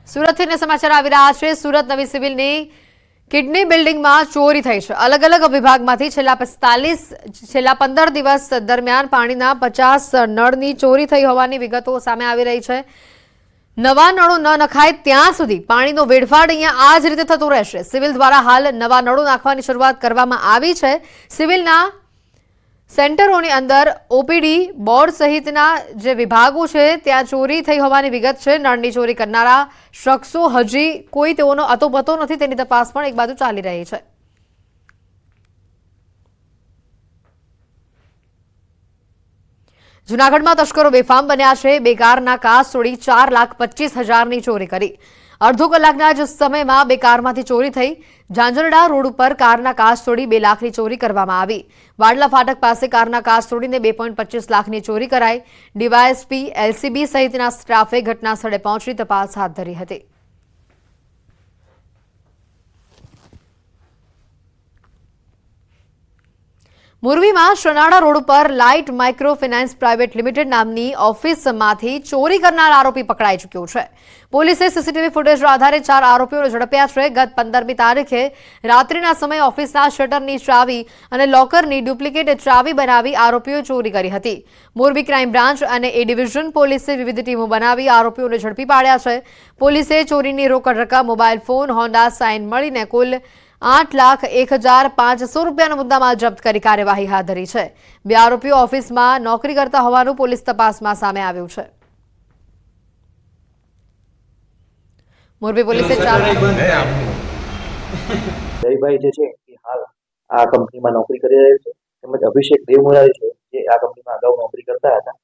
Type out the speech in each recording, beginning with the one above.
સુરતથી સમાચાર આવી રહ્યા છે। સુરત નવી સિવિલની કિડની બિલ્ડિંગમાં ચોરી થઈ છે। અલગ અલગ વિભાગમાંથી છેલ્લા 15 દિવસ દરમિયાન પાણીના 50 નળની ચોરી થઈ હોવાની વિગતો સામે આવી રહી છે। નવા નળો ન નખાય ત્યાં સુધી પાણીનો વેડફાટ અહીંયા આ જ રીતે થતો રહેશે। સિવિલ દ્વારા હાલ નવા નળો નાખવાની શરૂઆત કરવામાં આવી છે। સિવિલના સેન્ટરોની અંદર ઓપીડી બોર્ડ સહિતના જે વિભાગો છે ત્યાં ચોરી થઈ હોવાની વિગત છે। નળની ચોરી કરનારા શખ્સો હજી કોઈ તેઓનો અતોપતો નથી, તેની તપાસ પણ એક બાજુ ચાલી રહી છે। જૂનાગઢમાં તસ્કરો બેફામ બન્યા છે। બે કારના કાચ તોડી 4,25,000ની ચોરી કરી। અડધો કલાકના જ સમયમાં બે કારમાંથી ચોરી થઈ। ઝાંઝરડા રોડ ઉપર કારના કાચ તોડી 2 લાખની ચોરી કરવામાં આવી। વાડલા ફાટક પાસે કારના કાચ તોડીને 2.25 લાખની ચોરી કરાઈ। ડીવાયએસપી, એલસીબી સહિતના સ્ટાફે ઘટના સ્થળે પહોંચી તપાસ હાથ ધરી હતી। મોરબીમાં શનાળા રોડ ઉપર light micro finance private limited નામની ઓફિસમાંથી ચોરી કરનાર આરોપી પકડાઈ ચૂક્યો છે। પોલીસે સીસીટીવી ફૂટેજના આધારે 4 આરોપીઓને ઝડપ્યા છે। ગત 15મી તારીખે રાત્રિના સમયે ઓફિસના શટરની ચાવી અને લોકરની ડુપ્લિકેટ ચાવી બનાવી આરોપીઓએ ચોરી કરી હતી। મોરબી ક્રાઇમ બ્રાન્ચ અને એ ડિવિઝન પોલીસે વિવિધ ટીમો બનાવી આરોપીઓને ઝડપી પાડ્યા છે। પોલીસે ચોરીની રોકડ રકમ, મોબાઈલ ફોન, હોન્ડા સાઇન મળીને કુલ 8,01,500 રૂપિયાનો મુદ્દામાલ જપ્ત કરી કાર્યવાહી હાથ ધરી છે। બે આરોપીઓ ઓફિસમાં નોકરી કરતા હોવાનું પોલીસ તપાસમાં સામે આવ્યું છે। મોરબી પોલીસે જયભાઈ જે છે એ હાલ આ કંપનીમાં નોકરી કરી રહ્યા છે, તેમજ અભિષેક દેવમુરારી છે જે આ કંપનીમાં અગાઉ નોકરી કરતા હતા,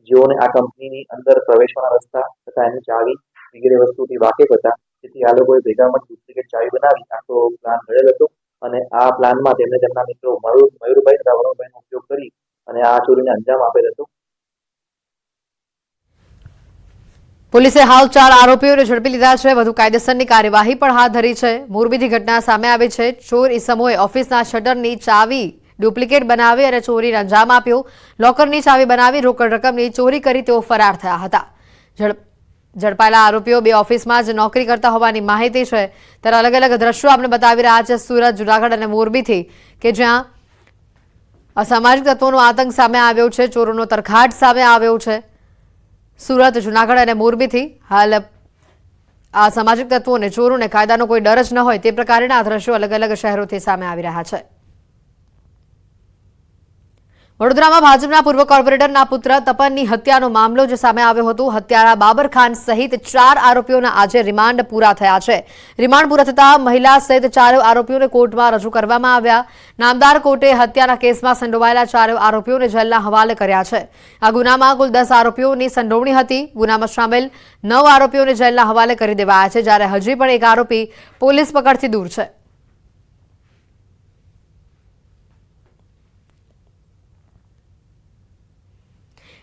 જેઓને આ કંપનીની અંદર પ્રવેશવાના રસ્તા તથા એની ચાવી વગેરે વસ્તુથી વાકેફ હતા। તેથી આ લોકોએ ભેગા મળી ડુપ્લિકેટ ચાવી બનાવી આખો પ્લાન ઘડેલ હતો અને આ પ્લાનમાં તેમણે તેમના મિત્રો મયુરભાઈ તથા વરુણભાઈનો ઉપયોગ કરી અને આ ચોરીને અંજામ આપેલ હતો। પોલીસે હાલ 4 આરોપીઓને ઝડપી લીધા છે। વધુ કાયદેસરની કાર્યવાહી પણ હાથ ધરી છે। મોરબીથી ઘટના સામે આવી છે। ચોર ઇસમોએ ઓફિસના શટરની ચાવી ડુપ્લિકેટ બનાવી અને ચોરીને અંજામ આપ્યો। લોકરની ચાવી બનાવી રોકડ રકમની ચોરી કરી તેઓ ફરાર થયા હતા। ઝડપાયેલા આરોપીઓ બે ઓફિસમાં જ નોકરી કરતા હોવાની માહિતી છે। ત્યારે અલગ અલગ દ્રશ્યો આપણે બતાવી રહ્યા છે સુરત, જૂનાગઢ અને મોરબીથી, કે જ્યાં અસામાજિક તત્વોનો આતંક સામે આવ્યો છે, ચોરોનો તરખાટ સામે આવ્યો છે। સુરત, જૂનાગઢ અને મોરબીથી હાલ આ સામાજિક તત્વોને, ચોરોને કાયદાનો કોઈ ડર જ ન હોય તે પ્રકારના દ્રશ્યો અલગ અલગ શહેરોથી સામે આવી રહ્યા છે। વડોદરામાં ભાજપના પૂર્વ કોર્પોરેટરના પુત્ર તપનની હત્યાનો મામલો જે સામે આવ્યો હતો। હત્યારા બાબર ખાન સહિત 4 આરોપીઓના આજે રિમાન્ડ પૂરા થયા છે। રિમાન્ડ પૂરા થતા મહિલા સહિત 4 આરોપીઓને કોર્ટમાં રજૂ કરવામાં આવ્યા। નામદાર કોર્ટે હત્યાના કેસમાં સંડોવાયેલા 4 આરોપીઓને જેલના હવાલે કર્યા છે। આ ગુનામાં કુલ 10 આરોપીઓની સંડોવણી હતી। ગુનામાં સામેલ 9 આરોપીઓને જેલના હવાલે કરી દેવાયા છે, જ્યારે હજી પણ એક આરોપી પોલીસ પકડથી દૂર છે।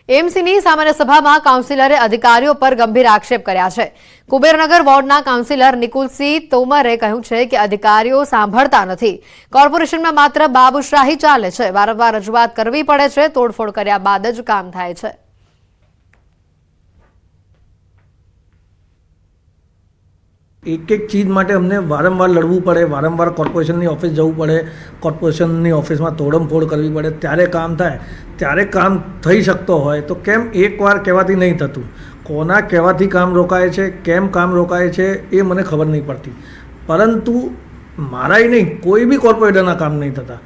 એમસીની સામાન્ય સભામાં કાઉન્સિલરે અધિકારીઓ પર ગંભીર આક્ષેપ કર્યા છે। કુબેરનગર વોર્ડના કાઉન્સિલર નિકુલસિંહ તોમરે કહ્યું છે કે અધિકારીઓ સાંભળતા નથી। કોર્પોરેશનમાં માત્ર બાબુશાહી ચાલે છે। વારંવાર રજૂઆત કરવી પડે છે, તોડફોડ કર્યા બાદ જ કામ થાય છે। एक एक चीज़ માટે અમને વારંવાર લડવું પડે, વારંવાર કોર્પોરેશનની ઓફિસ જવું પડે, કોર્પોરેશનની ઓફિસમાં તોડમફોડ કરવી પડે, ત્યારે કામ થાય। ત્યારે કામ થઈ શકતો હોય તો કેમ એકવાર કહેવાથી નહીં થતું? કોના કહેવાથી કામ રોકાય છે, કેમ કામ રોકાય છે એ મને ખબર નહીં પડતી, પરંતુ મારાય નહીં, કોઈ બી કોર્પોરેટરના કામ નહીં થતા।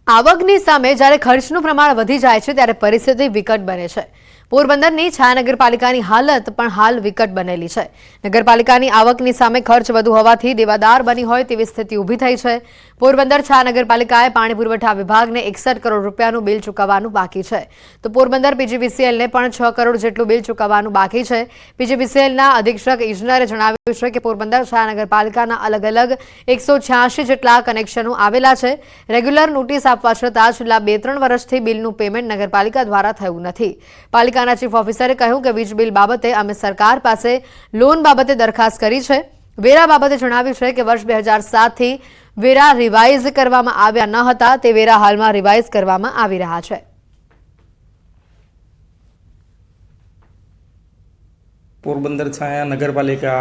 આવકની સામે જ્યારે ખર્ચનું પ્રમાણ વધી જાય છે ત્યારે પરિસ્થિતિ વિકટ બને છે। પોરબંદરની છાયા નગરપાલિકાની હાલત પણ હાલ વિકટ બનેલી છે। નગરપાલિકાની આવકની સામે ખર્ચ વધુ હોવાથી દેવાદાર બની હોય તેવી સ્થિતિ ઊભી થઈ છે। પોરબંદર છાયા નગરપાલિકાએ પાણી પુરવઠા વિભાગને 61 કરોડ રૂપિયાનું બિલ ચૂકવવાનું બાકી છે, તો પોરબંદર પીજીવીસીએલને પણ 6 કરોડ જેટલું બિલ ચૂકવવાનું બાકી છે। પીજીવીસીએલના અધિક્ષક ઇજનેરે જણાવ્યું છે કે પોરબંદર છાયા નગરપાલિકાના અલગ અલગ 186 જેટલા કનેક્શનો આવેલા છે। રેગ્યુલર નોટિસ આપવા છતાં છેલ્લા 2-3 વર્ષથી બિલનું પેમેન્ટ નગરપાલિકા દ્વારા થયું નથી। પાલિકાના ચીફ ઓફિસરે કહ્યું કે વીજ બિલ બાબતે અમે સરકાર પાસે લોન બાબતે દરખાસ્ત કરી છે। વેરા બાબતે જણાવ્યું છે કે વર્ષ 2007થી વેરા રિવાઇઝ કરવામાં આવ્યા ન હતા, તે વેરા હાલમાં રિવાઇઝ કરવામાં આવી રહ્યા છે। પોરબંદર છાયા નગરપાલિકા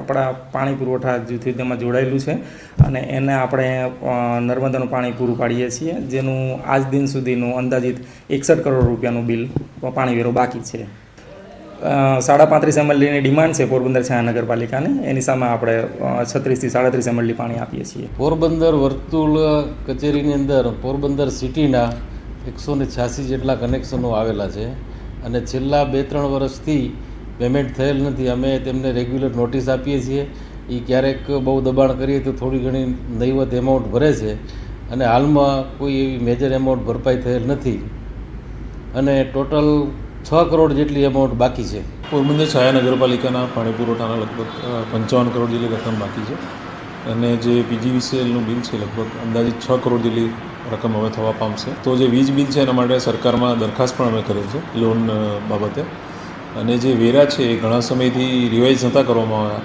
આપણા પાણી પુરવઠા જૂથ તેમાં જોડાયેલું છે અને એને આપણે નર્મદાનું પાણી પૂરું પાડીએ છીએ, જેનું આજ દિન સુધીનું અંદાજિત 61 કરોડ રૂપિયાનું બિલ પાણી વેરો બાકી છે. 35 mLની ડિમાન્ડ છે પોરબંદર છાયા નગરપાલિકાની, એની સામે આપણે 36 થી 37 mL પાણી આપીએ છીએ. પોરબંદર વર્તુળ કચેરીની અંદર પોરબંદર સિટીના 186 જેટલા કનેક્શનો આવેલા છે અને છેલ્લા 2-3 વર્ષથી પેમેન્ટ થયેલ નથી. અમે તેમને રેગ્યુલર નોટિસ આપીએ છીએ. એ ક્યારેક બહુ દબાણ કરીએ તો થોડી ઘણી નહીવત એમાઉન્ટ ભરે છે અને હાલમાં કોઈ એવી મેજર એમાઉન્ટ ભરપાઈ થયેલ નથી અને ટોટલ 6 કરોડ જેટલી એમાઉન્ટ બાકી છે. પોરબંદર છાયા નગરપાલિકાના પાણી પુરવઠાના લગભગ 55 કરોડ જેટલી રકમ બાકી છે અને જે પીજીવીસીએલનું બિલ છે લગભગ અંદાજિત 6 કરોડ જેટલી રકમ હવે થવા પામશે. તો જે વીજ બિલ છે એના માટે સરકારમાં દરખાસ્ત પણ અમે કરેલ છે લોન બાબતે, અને જે વેરા છે એ ઘણા સમયથી રિવાઇઝ નહોતા કરવામાં આવ્યા,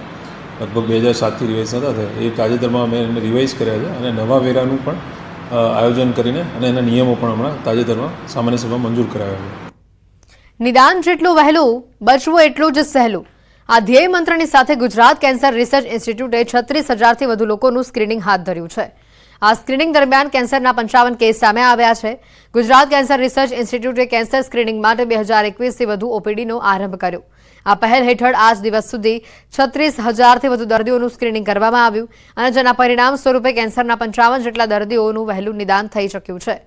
લગભગ 2007થી રિવાઇઝ નહોતા થયા. એ તાજેતરમાં અમે એને રિવાઇઝ કર્યા છે અને નવા વેરાનું પણ આયોજન કરીને અને એના નિયમો પણ હમણાં તાજેતરમાં સામાન્ય સભામાં મંજૂર કરાવ્યા છે. નિદાન જેટલું વહેલું, બચવું એટલું જ સહેલું. આ ધ્યેય મંત્રની સાથે ગુજરાત કેન્સર રિસર્ચ ઇન્સ્ટિટ્યૂટે 36,000થી વધુ લોકોનું સ્ક્રીનિંગ હાથ ધર્યું છે. આ સ્ક્રીનિંગ દરમિયાન કેન્સરના 55 કેસ સામે આવ્યા છે. ગુજરાત કેન્સર રિસર્ચ ઇન્સ્ટિટ્યૂટે કેન્સર સ્ક્રીનિંગ માટે 2021થી વધુ ઓપીડીનો આરંભ કર્યો. આ પહેલ હેઠળ આજ દિવસ સુધી 36,000થી વધુ દર્દીઓનું સ્ક્રીનિંગ કરવામાં આવ્યું અને જેના પરિણામ સ્વરૂપે કેન્સરના 55 જેટલા દર્દીઓનું વહેલું નિદાન થઈ શક્યું છે.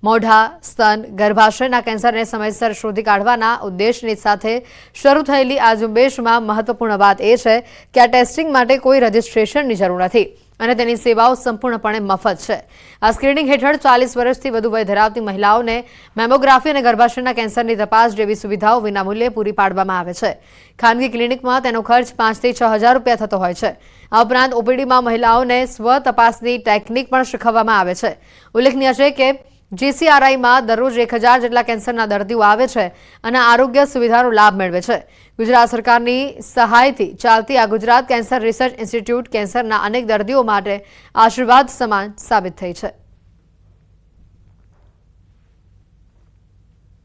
મોઢા, સ્તન, ગર્ભાશયના કેન્સરને સમયસર શોધી કાઢવાના ઉદ્દેશની સાથે શરૂ થયેલી આ ઝુંબેશમાં મહત્વપૂર્ણ વાત એ છે કે આ ટેસ્ટિંગ માટે કોઈ રજિસ્ટ્રેશનની જરૂર નથી અને તેની સેવાઓ સંપૂર્ણપણે મફત છે. આ સ્ક્રીનિંગ હેઠળ 40 વર્ષથી વધુ વય ધરાવતી મહિલાઓને મેમોગ્રાફી અને ગર્ભાશયના કેન્સરની તપાસ જેવી સુવિધાઓ વિનામૂલ્યે પૂરી પાડવામાં આવે છે. ખાનગી ક્લિનિકમાં તેનો ખર્ચ 5 થી 6,000 રૂપિયા થતો હોય છે. આ ઉપરાંત ઓપીડીમાં મહિલાઓને સ્વ તપાસની ટેકનિક પણ શીખવવામાં આવે છે. ઉલ્લેખનીય છે કે જીસીઆરઆઈમાં દરરોજ 1,000 જેટલા કેન્સરના દર્દીઓ આવે છે અને આરોગ્ય સુવિધાનો લાભ મેળવે છે. ગુજરાત સરકારની સહાયથી ચાલતી આ ગુજરાત કેન્સર રિસર્ચ ઇન્સ્ટિટ્યૂટ કેન્સરના અનેક દર્દીઓ માટે આશીર્વાદ સમાન સાબિત થઈ છે.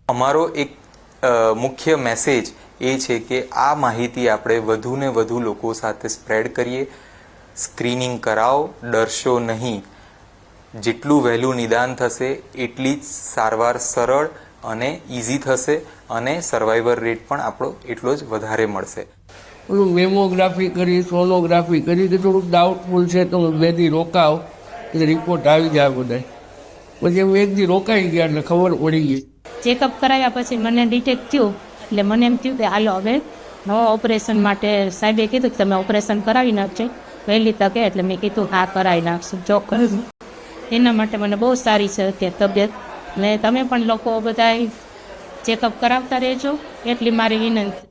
અમારો એક મુખ્ય મેસેજ એ છે કે આ માહિતી આપણે વધુને વધુ લોકો સાથે સ્પ્રેડ કરીએ. સ્ક્રીનિંગ કરાવો, ડરશો નહીં. જેટલું વહેલું નિદાન થશે એટલી જ સારવાર સરળ અને ઇઝી થશે અને સર્વાઈવર રેટ પણ આપણો એટલો જ વધારે મળશે. ઓલું મેમોગ્રાફી કરી, સોનોગ્રાફી કરી કે થોડુંક ડાઉટફુલ છે તો 2 દી રોકાવ એટલે રિપોર્ટ આવી જાય બધાય. પછી હું 1 દી રોકાઈ ગયા એટલે ખબર પડી ગઈ. ચેકઅપ કરાવ્યા પછી મને ડિટેક્ટ થયું એટલે મને એમ થયું કે હાલો હવે નવા ઓપરેશન માટે સાહેબે કીધું કે તમે ઓપરેશન કરાવી નાખજો વહેલી તકે, એટલે મેં કીધું હા કરાવી નાખશું ચોક્કસ. એના માટે મને બહુ સારી છે અત્યારે તબિયત, ને તમે પણ લોકો બધા ચેકઅપ કરાવતા રહેજો એટલી મારી વિનંતી.